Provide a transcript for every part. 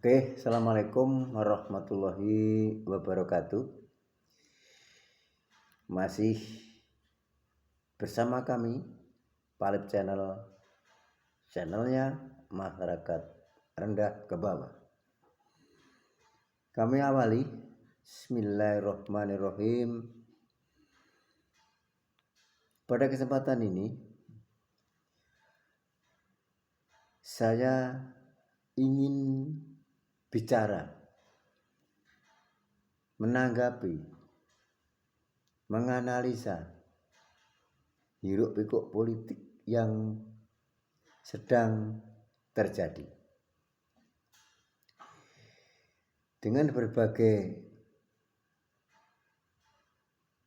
Oke, assalamualaikum warahmatullahi wabarakatuh. Masih bersama kami Palip channelnya masyarakat rendah ke bawah. Kami awali Bismillahirrahmanirrahim. Pada kesempatan ini saya ingin bicara, menanggapi, menganalisa hiruk-pikuk politik yang sedang terjadi dengan berbagai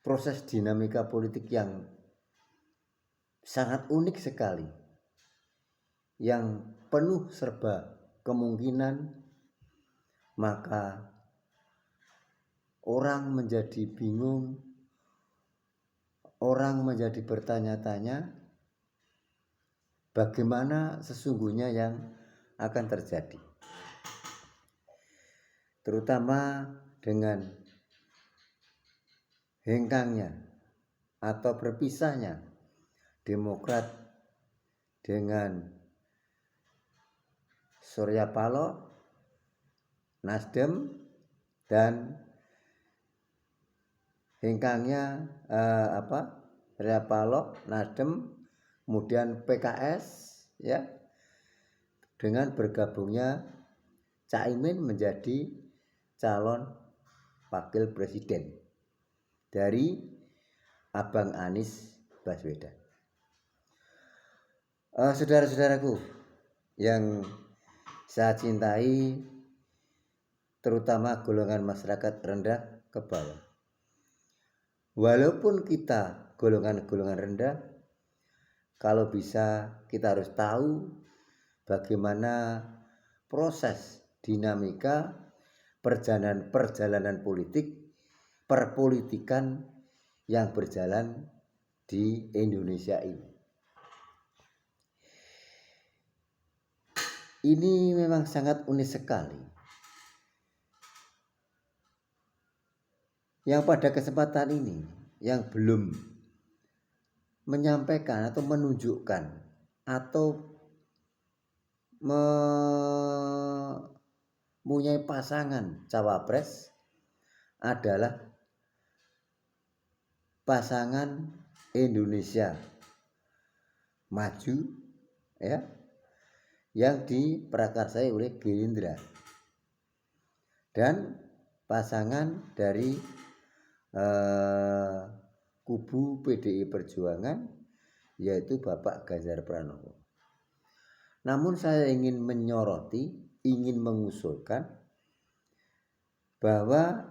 proses dinamika politik yang sangat unik sekali, yang penuh serba kemungkinan. Maka orang menjadi bingung, orang menjadi bertanya-tanya bagaimana sesungguhnya yang akan terjadi, terutama dengan hengkangnya atau berpisahnya Demokrat dengan Surya Paloh, Nasdem, dan hengkangnya Surya Paloh, Nasdem, kemudian PKS, ya, dengan bergabungnya Caimin menjadi calon wakil presiden dari Abang Anies Baswedan. Saudara-saudaraku yang saya cintai, terutama golongan masyarakat rendah ke bawah. Walaupun kita golongan-golongan rendah, kalau bisa kita harus tahu bagaimana proses dinamika perjalanan politik, perpolitikan yang berjalan di Indonesia ini. Ini memang sangat unik sekali. Yang pada kesempatan ini yang belum menyampaikan atau menunjukkan atau mempunyai pasangan cawapres adalah pasangan Indonesia Maju, ya, yang diprakarsai oleh Gerindra, dan pasangan dari kubu PDI Perjuangan, yaitu Bapak Ganjar Pranowo. Namun saya ingin menyoroti, ingin mengusulkan bahwa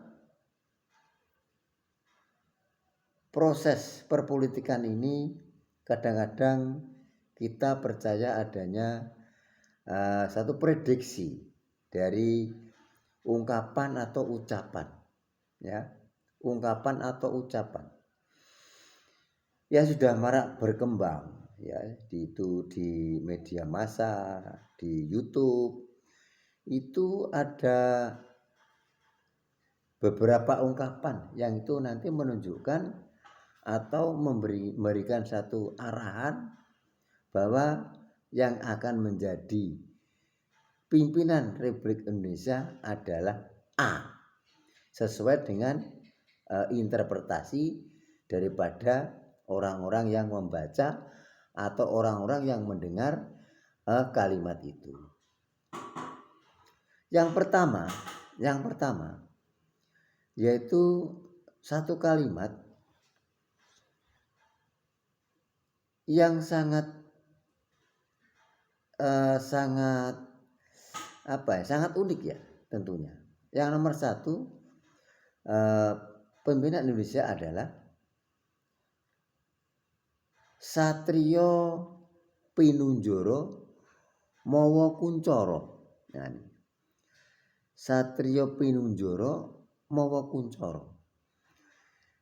proses perpolitikan ini kadang-kadang kita percaya adanya satu prediksi dari ungkapan atau ucapan, ya, ungkapan atau ucapan yang sudah marak berkembang, ya, di media massa, di YouTube. Itu ada beberapa ungkapan yang itu nanti menunjukkan atau memberikan satu arahan bahwa yang akan menjadi pimpinan Republik Indonesia adalah A, sesuai dengan interpretasi daripada orang-orang yang membaca atau orang-orang yang mendengar kalimat itu. Yang pertama yaitu satu kalimat yang sangat unik, ya, tentunya. Yang nomor satu, pimpinan Indonesia adalah Satrio Pinunjoro Mawa Kuncoro. Nah, Satrio Pinunjoro Mawa Kuncoro.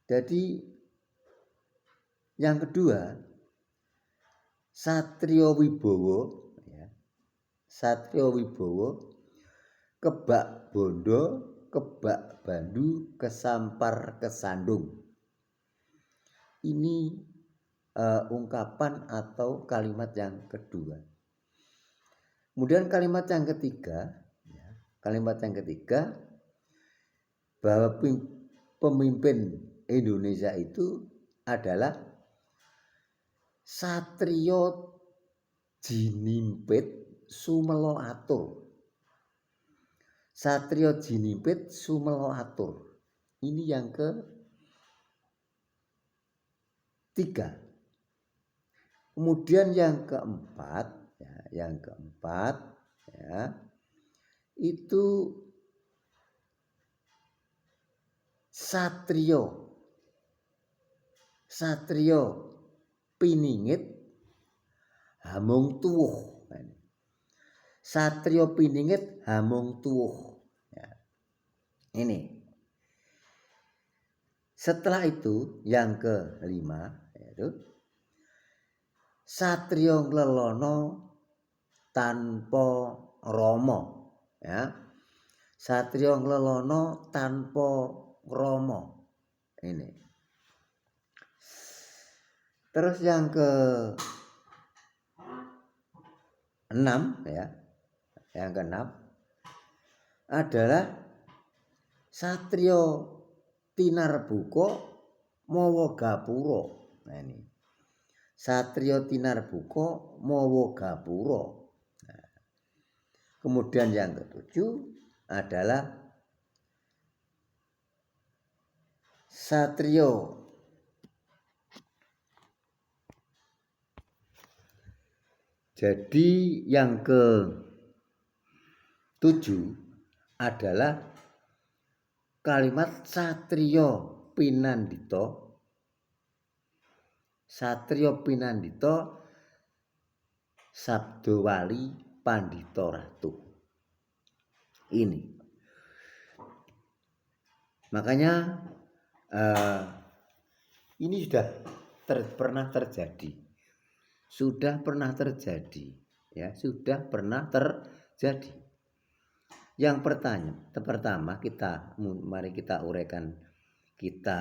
Jadi yang kedua, Satrio Wibowo, ya, Satrio Wibowo kebak bondo, kebak bandu, kesampar kesandung. Ini ungkapan atau kalimat yang kedua. Kemudian kalimat yang ketiga, bahwa pemimpin Indonesia itu adalah Satrio Jinimpit Sumelo Atur. Satrio Jinimpit Sumelo Atur. Ini yang ketiga. Kemudian yang keempat itu Satrio Piningit Hamung Tuwuh. Satrio Piningit Hamung Tuwuh. Ya. Ini. Setelah itu yang kelima yaitu Satrio Nglelono tanpa Rama. Ya. Satrio Nglelono tanpa Rama. Ini. Terus yang ke-6 ya. Yang ke-6 adalah Satrio Tinarbuka Mawa Gapura. Nah ini. Satrio Tinarbuka Mawa Gapura. Nah. Kemudian yang ke-7 adalah Satrio Jadi yang ke-7 adalah kalimat Satrio Pinandita Sabdowali Pandita Ratu. Ini. Makanya ini sudah pernah terjadi. Sudah pernah terjadi. Yang pertama mari kita uraikan, kita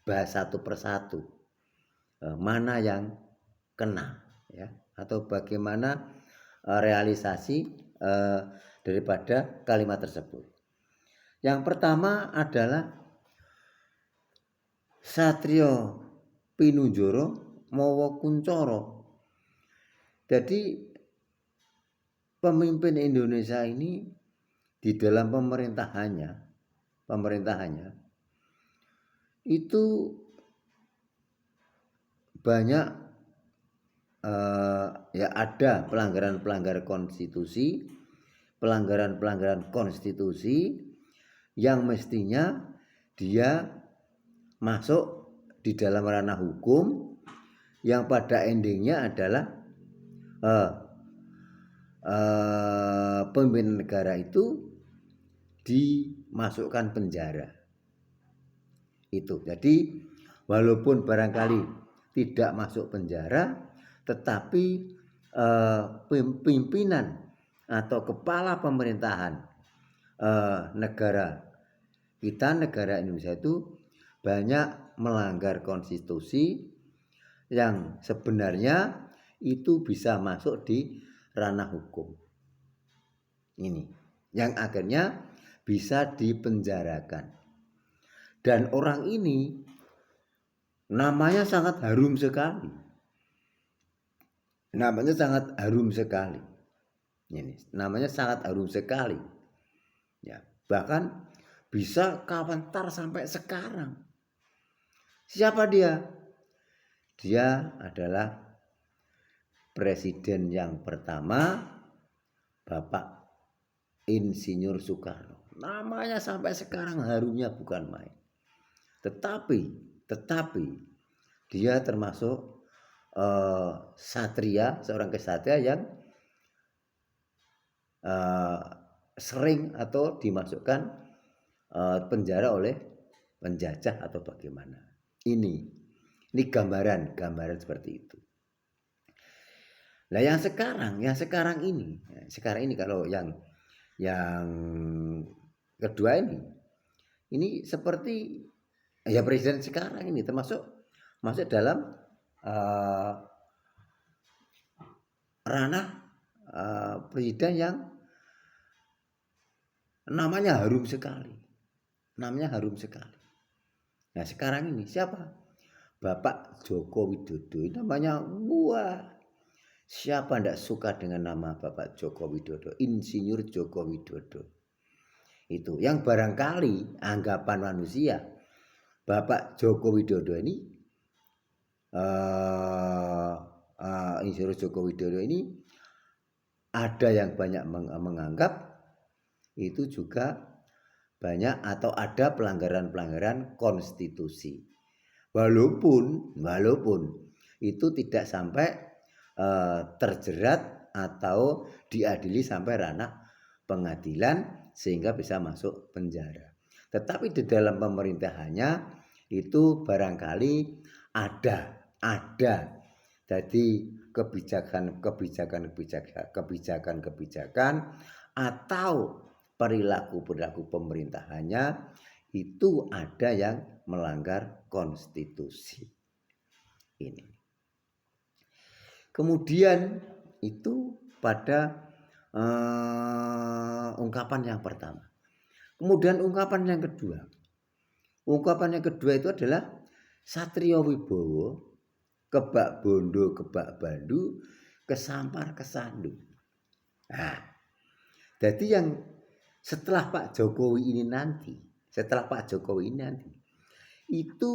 bahas satu persatu mana yang kena ya, atau bagaimana realisasi daripada kalimat tersebut. Yang pertama adalah Satrio Pinunjoro Mawa Kuncara. Jadi pemimpin Indonesia ini di dalam pemerintahannya itu banyak ya ada pelanggaran konstitusi yang mestinya dia masuk di dalam ranah hukum yang pada endingnya adalah pemimpin negara itu dimasukkan penjara. Itu. Jadi walaupun barangkali tidak masuk penjara, tetapi pimpinan atau kepala pemerintahan negara Indonesia itu banyak melanggar konstitusi yang sebenarnya itu bisa masuk di ranah hukum. Ini yang akhirnya bisa dipenjarakan. Dan orang ini namanya sangat harum sekali. Ya, bahkan bisa kawentar sampai sekarang. Siapa dia? Dia adalah presiden yang pertama, Bapak Insinyur Soekarno. Namanya sampai sekarang harumnya bukan main. Tetapi dia termasuk seorang kesatria yang sering atau dimasukkan penjara oleh penjajah atau bagaimana. Ini gambaran seperti itu. Nah, yang sekarang ini kalau yang kedua ini seperti ya presiden sekarang ini termasuk masuk dalam ranah presiden yang namanya harum sekali. Nah, sekarang ini siapa? Bapak Joko Widodo. Namanya siapa tidak suka dengan nama Bapak Joko Widodo? Insinyur Joko Widodo. Itu yang barangkali anggapan manusia Bapak Joko Widodo ini Insinyur Joko Widodo ini ada yang banyak menganggap itu juga banyak atau ada pelanggaran konstitusi. Walaupun itu tidak sampai terjerat atau diadili sampai ranah pengadilan sehingga bisa masuk penjara. Tetapi di dalam pemerintahannya itu barangkali ada. Jadi kebijakan atau perilaku pemerintahannya itu ada yang melanggar konstitusi. Ini. Kemudian itu pada ungkapan yang pertama. Kemudian ungkapan yang kedua. Ungkapan yang kedua itu adalah Satrio Wibowo kebak bondo kebak bandu kesampar kesandung. Nah, jadi yang setelah Pak Jokowi ini nanti itu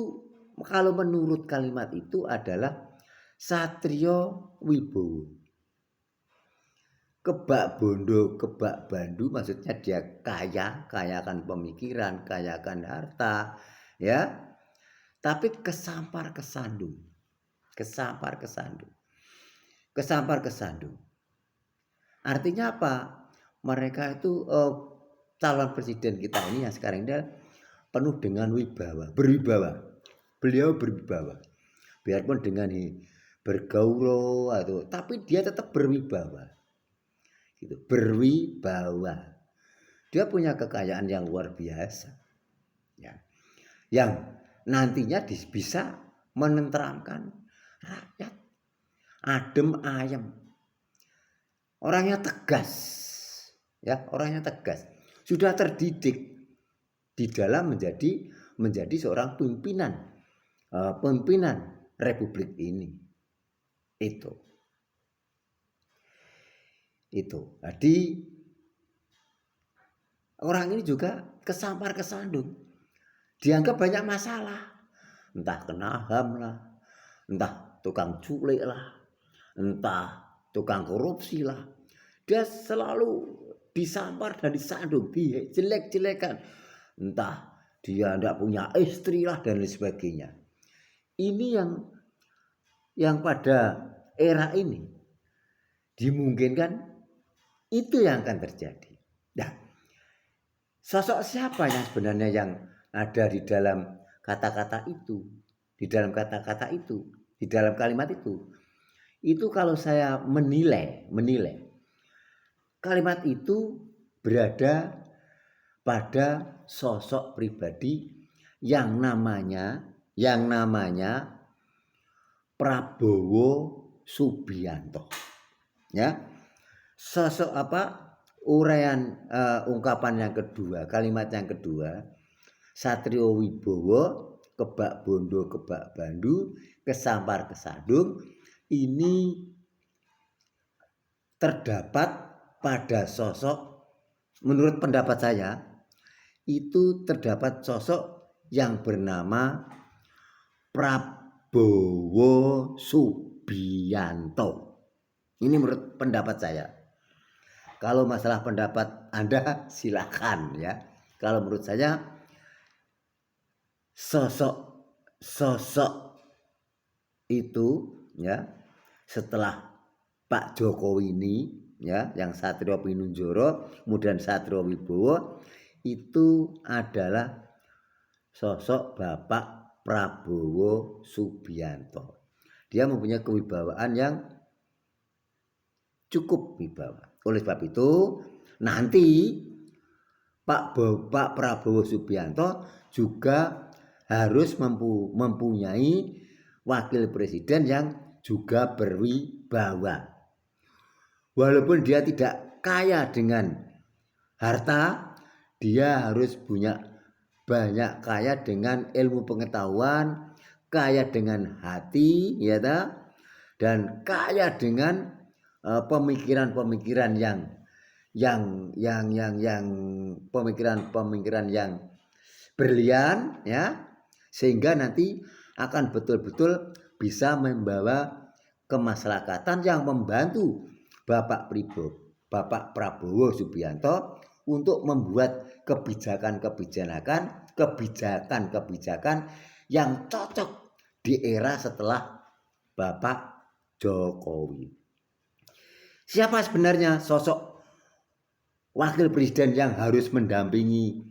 kalau menurut kalimat itu adalah Satrio Wibowo kebak bondo kebak bandu, maksudnya dia kayakan pemikiran, kayakan harta, ya, tapi kesampar kesandung. Artinya apa? Mereka itu calon presiden kita ini yang sekarang ini penuh dengan berwibawa. Beliau berwibawa. Biarpun dengan bergaul atau tapi dia tetap berwibawa. Gitu, berwibawa. Dia punya kekayaan yang luar biasa. Ya. Yang nantinya bisa menenteramkan rakyat, adem ayem, orangnya tegas, sudah terdidik di dalam menjadi seorang pimpinan republik ini. Itu. Jadi orang ini juga kesampar kesandung, dianggap banyak masalah, entah kena HAM lah, entah tukang culik lah, entah tukang korupsi lah, dia selalu disampar dan disandung, dijelek-jelekan, entah dia tidak punya istri lah dan lain sebagainya. Ini yang pada era ini dimungkinkan itu yang akan terjadi. Nah, sosok siapa yang sebenarnya yang ada di dalam kata-kata itu, di dalam kalimat itu kalau saya menilai kalimat itu berada pada sosok pribadi yang namanya Prabowo Subianto. Ya. Sosok uraian ungkapan yang kedua, kalimat yang kedua, Satrio Wibowo kebak bondo kebak bandu kesampar kesandung, ini terdapat pada sosok, menurut pendapat saya itu terdapat sosok yang bernama Prabowo Subianto. Ini menurut pendapat saya. Kalau masalah pendapat Anda silakan ya. Kalau menurut saya sosok itu ya, setelah Pak Jokowi ini ya, yang Satrio Pinunjoro kemudian Satrio Wibowo, itu adalah sosok Bapak Prabowo Subianto. Dia mempunyai kewibawaan yang cukup wibawa. Oleh sebab itu nanti Pak Prabowo Subianto juga harus mempunyai wakil presiden yang juga berwibawa. Walaupun dia tidak kaya dengan harta, dia harus punya banyak kaya dengan ilmu pengetahuan, kaya dengan hati, ya ta? Dan kaya dengan pemikiran-pemikiran yang pemikiran-pemikiran yang brilian, ya, sehingga nanti akan betul-betul bisa membawa kemasyarakatan yang membantu Bapak Prabowo Subianto untuk membuat kebijakan-kebijakan yang cocok di era setelah Bapak Jokowi. Siapa sebenarnya sosok wakil presiden yang harus mendampingi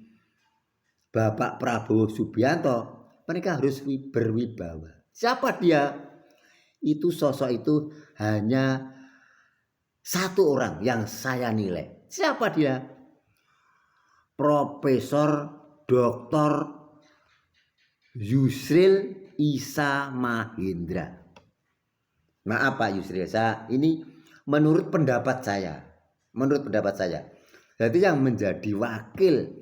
Bapak Prabowo Subianto? Mereka harus berwibawa. Siapa dia? Itu sosok itu hanya satu orang yang saya nilai. Siapa dia? Profesor Dr. Yusril Issa Mahendra. Maaf Pak Yusril, ini menurut pendapat saya. Jadi yang menjadi wakil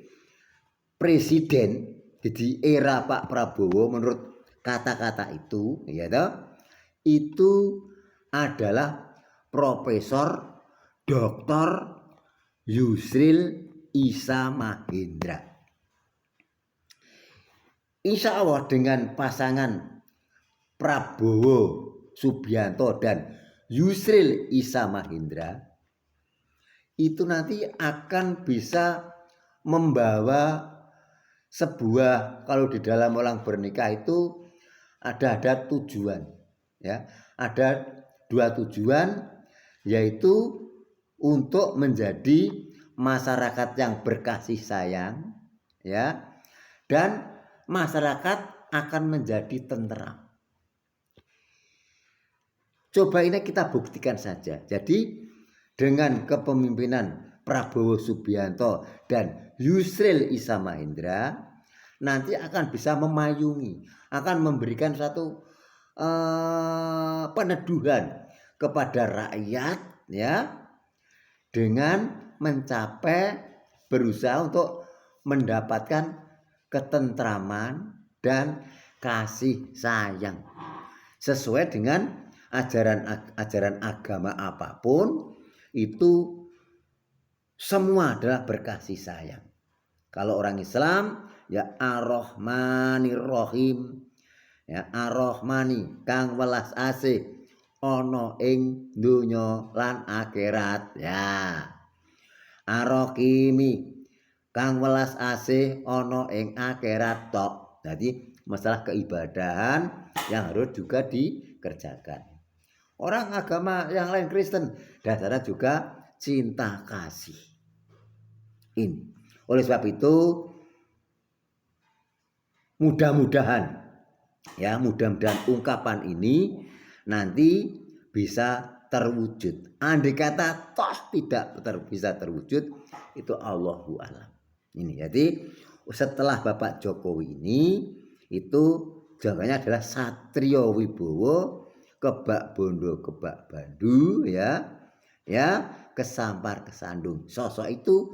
presiden di era Pak Prabowo menurut kata-kata itu, ya toh, itu adalah Profesor Dr. Yusril Issa Mahendra. Insya Allah dengan pasangan Prabowo Subianto dan Yusril Issa Mahendra itu nanti akan bisa membawa sebuah, kalau di dalam orang bernikah itu ada tujuan, ya, ada 2 tujuan, yaitu untuk menjadi masyarakat yang berkasih sayang, ya, dan masyarakat akan menjadi tenteram. Coba ini kita buktikan saja. Jadi dengan kepemimpinan Prabowo Subianto dan Yusril Issa Mahendra nanti akan bisa memayungi, akan memberikan satu peneduhan kepada rakyat, ya, dengan mencapai berusaha untuk mendapatkan ketentraman dan kasih sayang sesuai dengan ajaran agama apapun, itu semua adalah berkasih sayang. Kalau orang Islam ya Ar-Rahmanir-Rahim, ya Ar-Rahmani kang welas asih ana ing donya lan akhirat, ya. Ar-Rahimi kang welas asih ana ing akhirat tok. Jadi masalah keibadahan yang harus juga dikerjakan. Orang agama yang lain Kristen dasarnya juga cinta kasih. Ini. Oleh sebab itu mudah-mudahan ungkapan ini nanti bisa terwujud. Andai kata toh tidak bisa terwujud, itu Allahu a'lam. Ini jadi setelah Bapak Jokowi ini itu jawabannya adalah Satrio Wibowo kebak bondo kebak bandu, ya kesampar kesandung. Sosok itu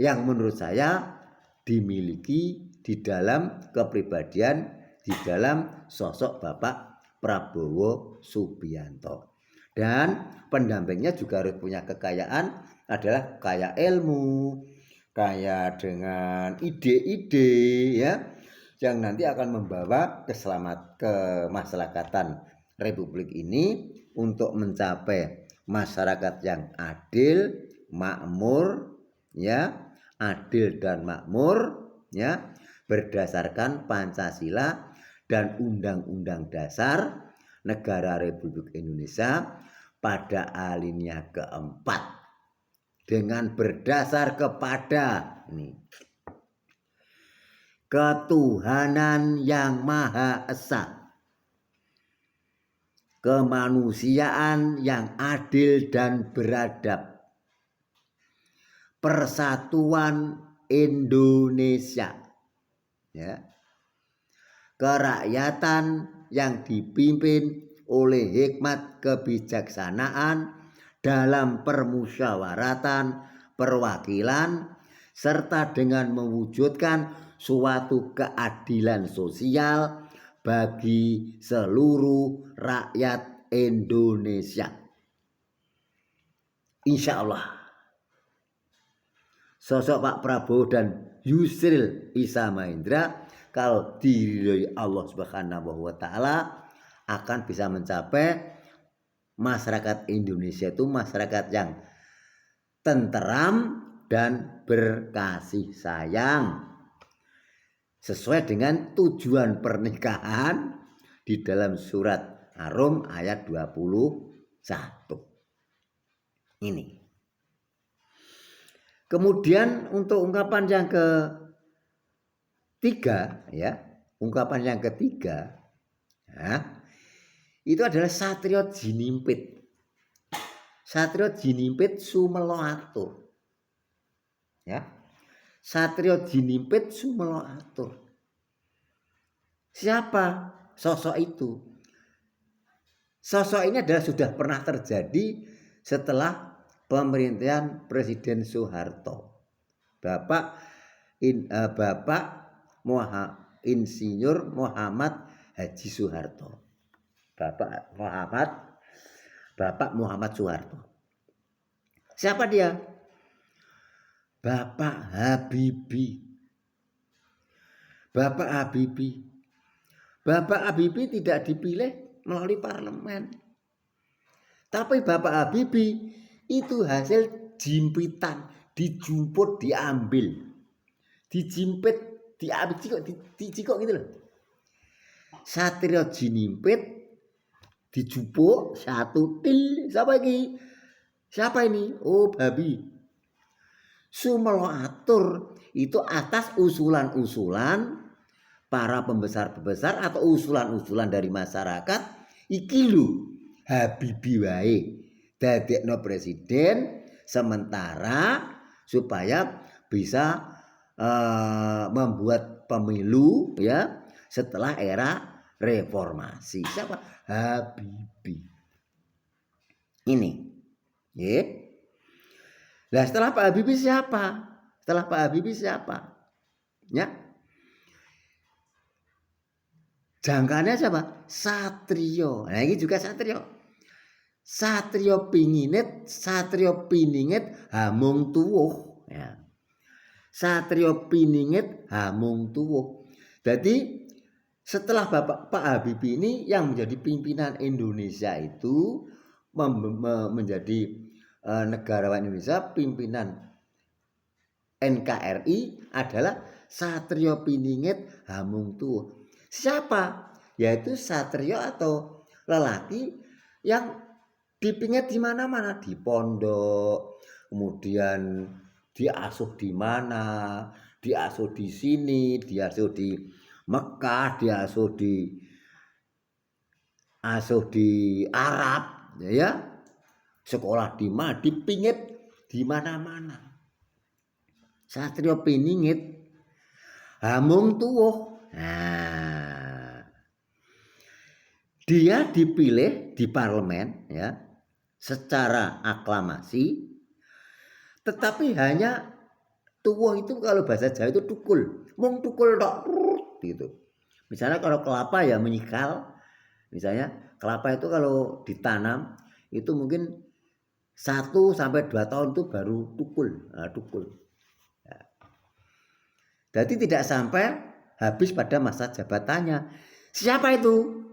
yang menurut saya dimiliki di dalam kepribadian, di dalam sosok Bapak Prabowo Subianto. Dan pendampingnya juga harus punya kekayaan, adalah kaya ilmu, kaya dengan ide-ide, ya, yang nanti akan membawa kemasyarakatan Republik ini untuk mencapai masyarakat yang adil, makmur, ya, adil dan makmur, ya, berdasarkan Pancasila dan Undang-Undang Dasar Negara Republik Indonesia pada alinea keempat dengan berdasar kepada ini ketuhanan yang Maha Esa, kemanusiaan yang adil dan beradab, persatuan Indonesia, ya, kerakyatan yang dipimpin oleh hikmat kebijaksanaan dalam permusyawaratan perwakilan serta dengan mewujudkan suatu keadilan sosial bagi seluruh rakyat Indonesia. Insya Allah sosok Pak Prabowo dan Yusril Issa Mahendra kalau diridhoi Allah Subhanahu wa taala akan bisa mencapai masyarakat Indonesia itu masyarakat yang tenteram dan berkasih sayang sesuai dengan tujuan pernikahan di dalam surat Ar-Rum ayat 21. Ini. Kemudian untuk ungkapan yang ketiga, ya, ungkapan yang ketiga, ya, itu adalah Satrio Jinimpit. Satrio Jinimpit Sumelo Atur. Ya. Satrio Jinimpit Sumelo Atur. Siapa sosok itu? Sosok ini adalah sudah pernah terjadi setelah pemerintahan Presiden Soeharto. Bapak Insinyur Muhammad Haji Soeharto. Bapak Muhammad Soeharto. Siapa dia? Bapak Habibie. Bapak Habibie tidak dipilih melalui parlemen. Tapi Bapak Habibie itu hasil jimpitan, dijumput, diambil. Dijimpit, diambil, dicikok gitu loh. Satrio Jinimpit dijupuk satu til. Siapa ini? Oh, Babi. Sumelo Atur itu atas usulan-usulan para pembesar-pembesar atau usulan-usulan dari masyarakat. Iki lho Habibie wae dadekno presiden sementara supaya bisa membuat pemilu, ya, setelah era reformasi. Siapa? Habibie. Ini. Ya. Nah, setelah Pak Habibie siapa? Ya. Jangkanya siapa? Satrio. Nah, ini juga Satrio. Satrio Piningit Hamung Tuwuh, ya. Satrio Piningit Hamung Tuwuh. Jadi setelah Pak Habibie ini yang menjadi pimpinan Indonesia itu menjadi negarawan Indonesia, pimpinan NKRI adalah Satrio Piningit Hamung Tuwuh. Siapa? Yaitu Satrio atau lelaki yang dipingit di mana-mana, di pondok, kemudian diasuh di mana, diasuh di sini, diasuh di Mekah, diasuh di Arab, ya. Sekolah di mana, dipingit di mana-mana. Satrio Piningit Hamung Tuwuh. Nah, dia dipilih di parlemen, ya, secara aklamasi, tetapi hanya tuwuh itu kalau bahasa Jawa itu tukul, mung tukul tok, gitu. Misalnya kalau kelapa ya menyikal, misalnya kelapa itu kalau ditanam itu mungkin 1 sampai 2 tahun itu baru tukul. Ya. Jadi tidak sampai habis pada masa jabatannya. Siapa itu?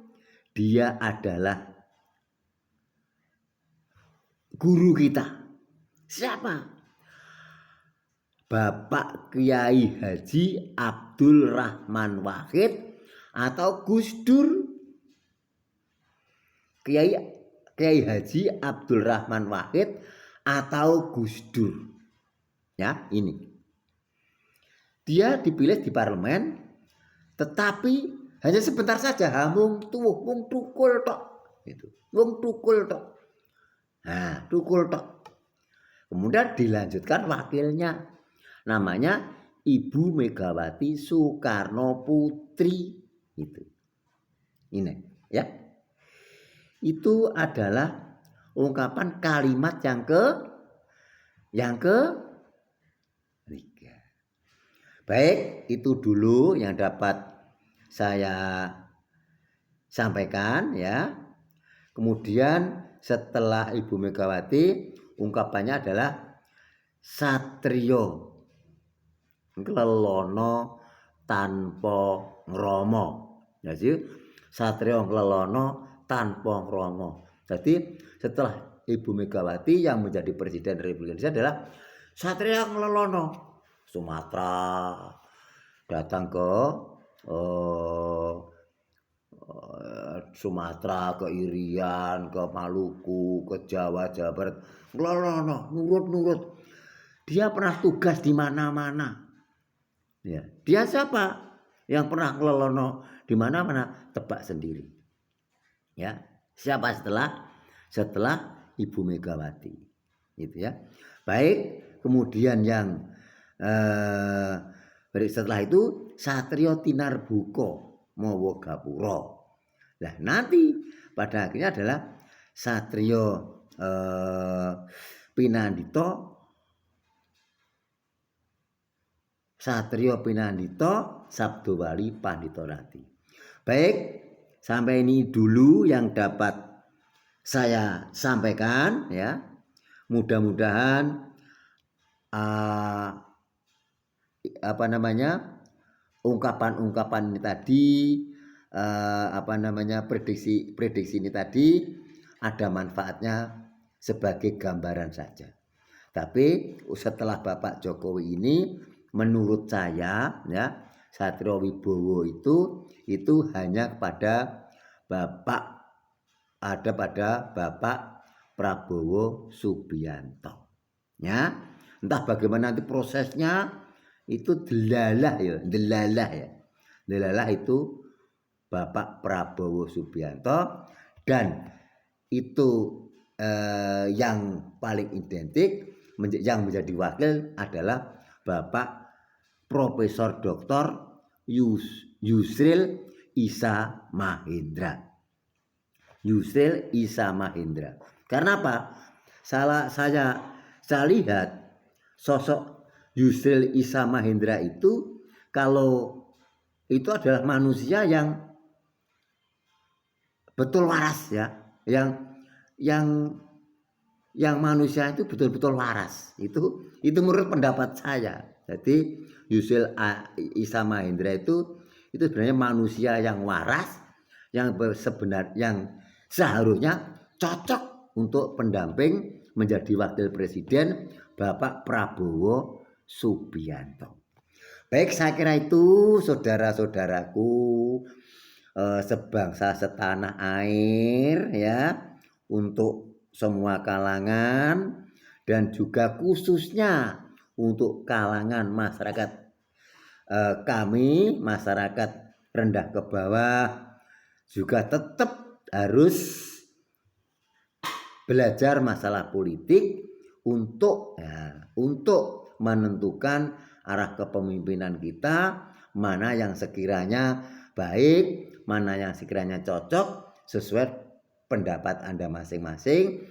Dia adalah guru kita. Siapa? Bapak Kiai Haji Abdul Rahman Wahid atau Gus Dur. Kiai Haji Abdul Rahman Wahid atau Gus Dur. Ya, ini. Dia dipilih di parlemen, tetapi hanya sebentar saja, hamung tuwuh, mung tukul tok. itu. Wong tukul tok. Nah, tukul tok. Kemudian dilanjutkan wakilnya. Namanya Ibu Megawati Soekarno Putri. Itu. Ini ya. Itu adalah ungkapan kalimat yang ketiga. Baik, itu dulu yang dapat saya sampaikan ya. Kemudian setelah Ibu Megawati, ungkapannya adalah satrio nglelono tanpa ngromo. Jadi satrio nglelono tanpa ngromo. Jadi setelah Ibu Megawati yang menjadi Presiden Republik Indonesia adalah satrio nglelono Sumatera, datang ke Sumatera, ke Irian, ke Maluku, ke Jawa, Jawa Barat. Nglelono, nurut. Dia pernah tugas di mana-mana. Ya, dia siapa? Yang pernah nglelono di mana-mana? Tebak sendiri. Ya, siapa setelah Ibu Megawati? Gitu ya. Baik, kemudian yang setelah itu Satrio Tinarbuka Mawa Gapura. Nah, nanti pada akhirnya adalah Satrio Pinandita Sabdowali Pandhita Rati. Baik, sampai ini dulu yang dapat saya sampaikan ya. Mudah-mudahan ungkapan-ungkapan ini tadi prediksi ini tadi ada manfaatnya sebagai gambaran saja. Tapi setelah Bapak Jokowi ini menurut saya ya Satrio Wibowo itu hanya pada Bapak Prabowo Subianto. Ya, entah bagaimana nanti prosesnya itu delalah ya. Delalah itu Bapak Prabowo Subianto dan itu yang paling identik yang menjadi wakil adalah Bapak Profesor Dr. Yusril Issa Mahendra. Karena apa? Saya lihat sosok Yusril Issa Mahendra itu kalau itu adalah manusia yang betul waras ya, yang manusia itu betul-betul waras. Itu menurut pendapat saya. Jadi Yusril Issa Mahendra itu sebenarnya manusia yang waras, yang seharusnya cocok untuk pendamping menjadi wakil presiden Bapak Prabowo Subianto. Baik, saya kira itu saudara-saudaraku sebangsa setanah air ya, untuk semua kalangan dan juga khususnya untuk kalangan masyarakat kami, masyarakat rendah ke bawah juga tetap harus belajar masalah politik untuk menentukan arah kepemimpinan kita, mana yang sekiranya baik, mana yang sekiranya cocok sesuai pendapat Anda masing-masing,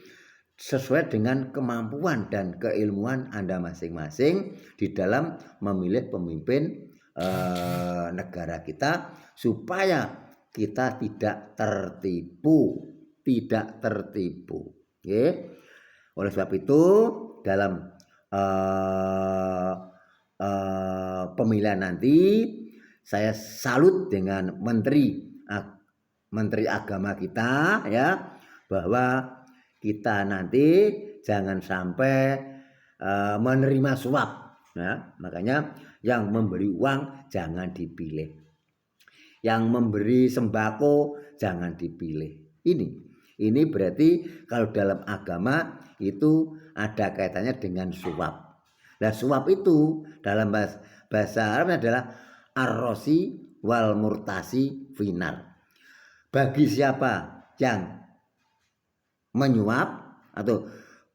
sesuai dengan kemampuan dan keilmuan Anda masing-masing di dalam memilih pemimpin negara kita supaya kita tidak tertipu. Okay? Oleh sebab itu dalam pemilihan nanti saya salut dengan menteri agama kita ya, bahwa kita nanti jangan sampai menerima suap ya. Makanya yang memberi uang jangan dipilih, yang memberi sembako jangan dipilih. Ini berarti kalau dalam agama itu ada kaitannya dengan suap. Nah, suap itu dalam bahasa Arab adalah ar-rosi wal murtasi finar. Bagi siapa yang menyuap atau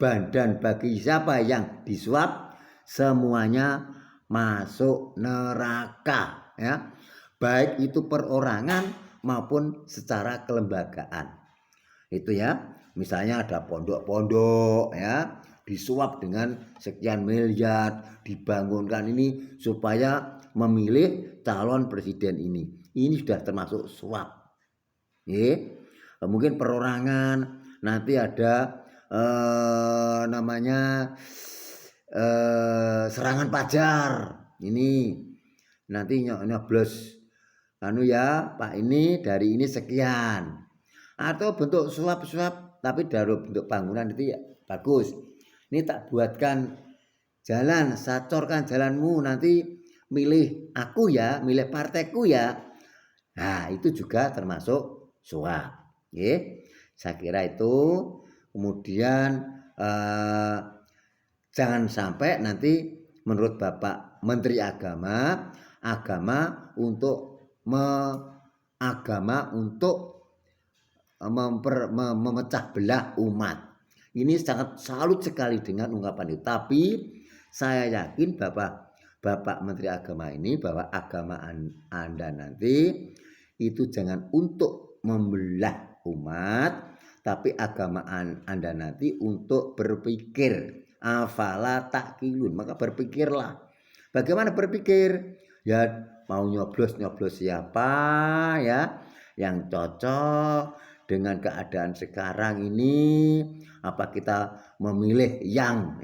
dan bagi siapa yang disuap semuanya masuk neraka ya. Baik itu perorangan maupun secara kelembagaan. Itu ya. Misalnya ada pondok-pondok ya, disuap dengan sekian miliar, dibangunkan ini supaya memilih calon presiden ini. Ini sudah termasuk suap. Mungkin perorangan, nanti ada namanya serangan pajar. Ini nanti nyoblos ya Pak ini dari ini sekian. Atau bentuk suap-suap tapi dari bentuk bangunan itu ya bagus. Ini tak buatkan jalan, sacorkan jalanmu, nanti milih aku ya, milih partaiku ya. Nah, itu juga termasuk suap. Saya kira itu. Kemudian jangan sampai nanti menurut Bapak Menteri Agama untuk memecah belah umat. Ini sangat salut sekali dengan ungkapan itu. Tapi saya yakin Bapak Menteri Agama ini bahwa agama Anda nanti itu jangan untuk membelah umat, tapi agama Anda nanti untuk berpikir. Afala ta'qilun, maka berpikirlah. Bagaimana berpikir? Ya mau nyoblos siapa ya yang cocok dengan keadaan sekarang ini. Apa kita memilih yang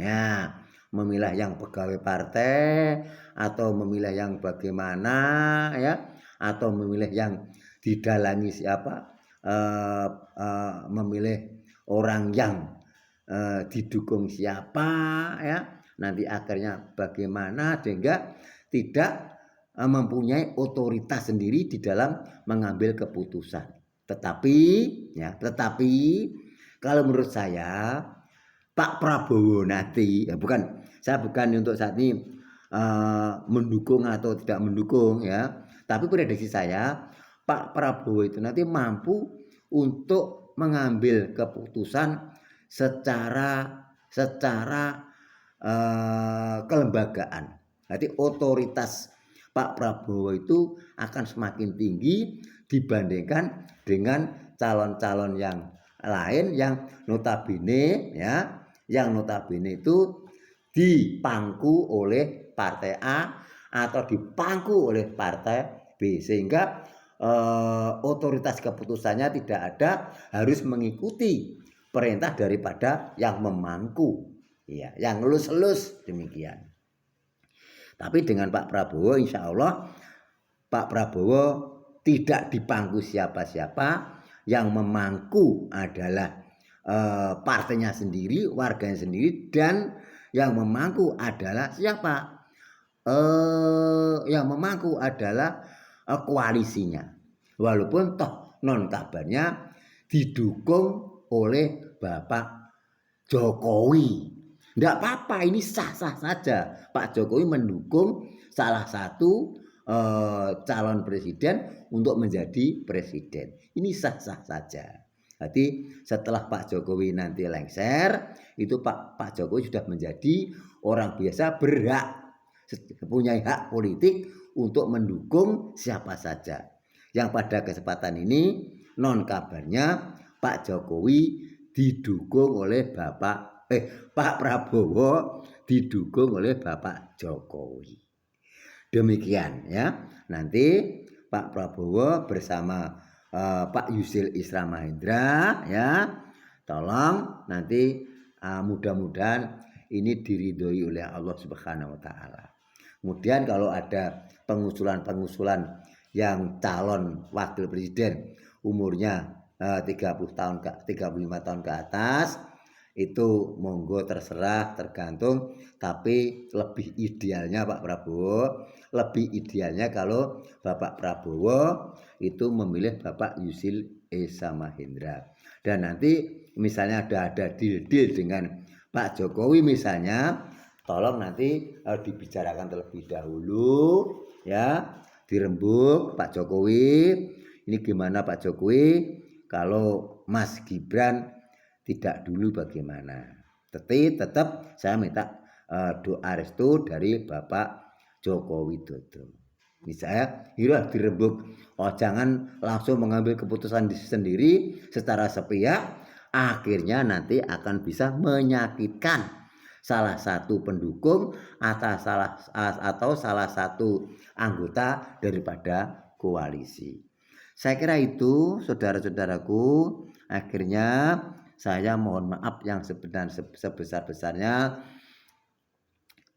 pegawai partai atau memilih yang bagaimana ya, atau memilih yang didalangi siapa, memilih orang yang didukung siapa ya, nanti akhirnya bagaimana sehingga tidak mempunyai otoritas sendiri di dalam mengambil keputusan. Tetapi kalau menurut saya Pak Prabowo nanti saya bukan untuk saat ini mendukung atau tidak mendukung ya, tapi prediksi saya Pak Prabowo itu nanti mampu untuk mengambil keputusan secara kelembagaan. Jadi otoritas Pak Prabowo itu akan semakin tinggi dibandingkan dengan calon-calon yang lain yang notabene itu dipangku oleh partai A atau dipangku oleh partai B, sehingga otoritas keputusannya tidak ada, harus mengikuti perintah daripada yang memangku ya, yang elus-elus demikian. Tapi dengan Pak Prabowo insya Allah Pak Prabowo tidak dipangku siapa-siapa, yang memangku adalah partainya sendiri, warganya sendiri, dan yang memangku adalah siapa? Yang memangku adalah koalisinya. Walaupun toh non kabarnya didukung oleh Bapak Jokowi. Tidak apa-apa, ini sah-sah saja. Pak Jokowi mendukung salah satu calon presiden untuk menjadi presiden. Ini sah-sah saja. Jadi setelah Pak Jokowi nanti lengser, itu Pak Jokowi sudah menjadi orang biasa, berhak, punya hak politik untuk mendukung siapa saja. Yang pada kesempatan ini non kabarnya Pak Jokowi didukung oleh Pak Prabowo didukung oleh Bapak Jokowi. Demikian ya. Nanti Pak Prabowo bersama Pak Yusril Isra Mahendra ya. Tolong nanti mudah-mudahan ini diridhoi oleh Allah Subhanahu wa taala. Kemudian kalau ada pengusulan yang calon wakil presiden umurnya 35 tahun ke atas, itu monggo terserah, tergantung. Tapi lebih idealnya Pak Prabowo, lebih idealnya kalau Bapak Prabowo itu memilih Bapak Yusril Isra Mahendra. Dan nanti misalnya ada deal dengan Pak Jokowi misalnya, tolong nanti dibicarakan terlebih dahulu ya, dirembuk Pak Jokowi. Ini gimana Pak Jokowi kalau Mas Gibran tidak dulu bagaimana. Tetap saya minta doa restu dari Bapak Joko Widodo. Ini saya harus dirembuk. Oh, jangan langsung mengambil keputusan sendiri secara sepihak, akhirnya nanti akan bisa menyakitkan salah satu pendukung atau salah satu anggota daripada koalisi. Saya kira itu, saudara-saudaraku. Akhirnya saya mohon maaf yang sebesar-besarnya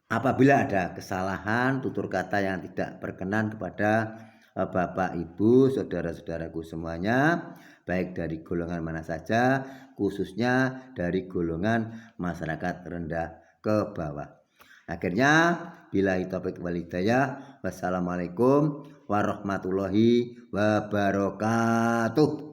apabila ada kesalahan, tutur kata yang tidak berkenan kepada Bapak, Ibu, saudara-saudaraku semuanya, baik dari golongan mana saja, khususnya dari golongan masyarakat rendah ke bawah. Akhirnya, billahi taufiq wal hidayah. Wassalamualaikum warahmatullahi wabarakatuh.